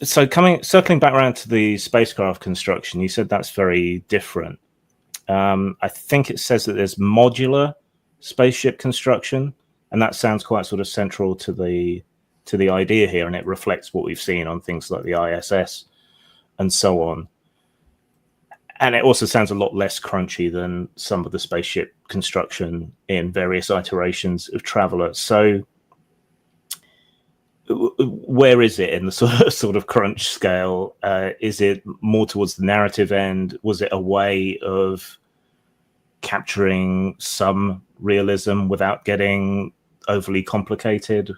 So circling back around to the spacecraft construction, you said that's very different. I think it says that there's modular spaceship construction, and that sounds quite sort of central to the idea here, and it reflects what we've seen on things like the ISS and so on. And it also sounds a lot less crunchy than some of the spaceship construction in various iterations of Traveller. So where is it in the sort of crunch scale? Is it more towards the narrative end? Was it a way of capturing some realism without getting overly complicated?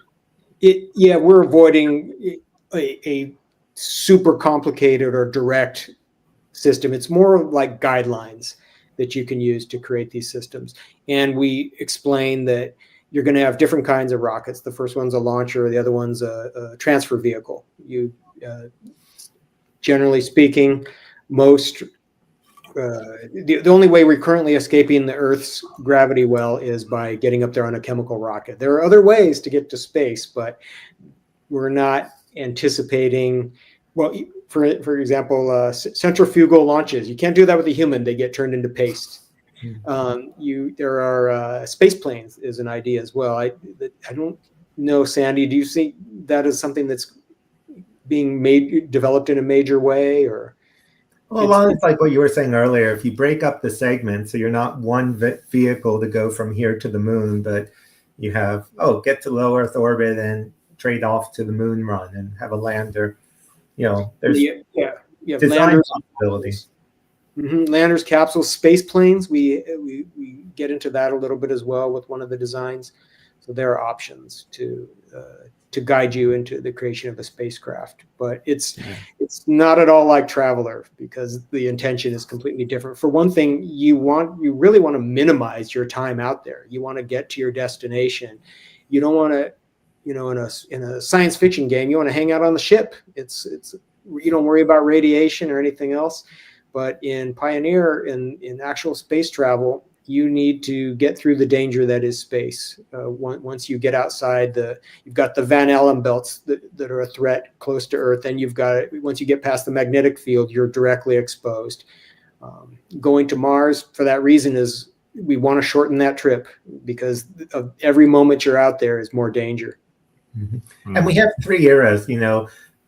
Yeah, we're avoiding a super complicated or direct system. It's more like guidelines that you can use to create these systems. And we explain that you're going to have different kinds of rockets. The first one's a launcher, the other one's a transfer vehicle. Generally speaking, the only way we're currently escaping the Earth's gravity well is by getting up there on a chemical rocket. There are other ways to get to space, but we're not anticipating, well, for example, centrifugal launches. You can't do that with a human. They get turned into paste. There are space planes is an idea as well. I don't know, Sandy, do you see that as something that's being developed in a major way? Or well, it's like what you were saying earlier. If you break up the segments, so you're not one vehicle to go from here to the moon, but you have, get to low Earth orbit and trade off to the moon run and have a lander. There's design possibilities. Landers, capsules, space planes. We get into that a little bit as well with one of the designs. So there are options to guide you into the creation of a spacecraft, but it's not at all like Traveller, because the intention is completely different. For one thing, you really want to minimize your time out there. You want to get to your destination. You don't want to, in a science fiction game, you want to hang out on the ship. You don't worry about radiation or anything else. But in Pioneer, in actual space travel, you need to get through the danger that is space. Once you get outside, you've got the Van Allen belts that are a threat close to Earth. Then once you get past the magnetic field, you're directly exposed. Going to Mars for that reason is we want to shorten that trip, because of every moment you're out there is more danger. Mm-hmm. And we have 3 eras,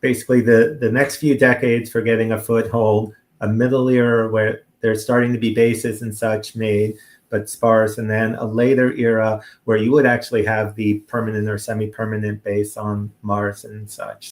basically the next few decades for getting a foothold, a middle era where there's starting to be bases and such made, but sparse, and then a later era where you would actually have the permanent or semi-permanent base on Mars and such.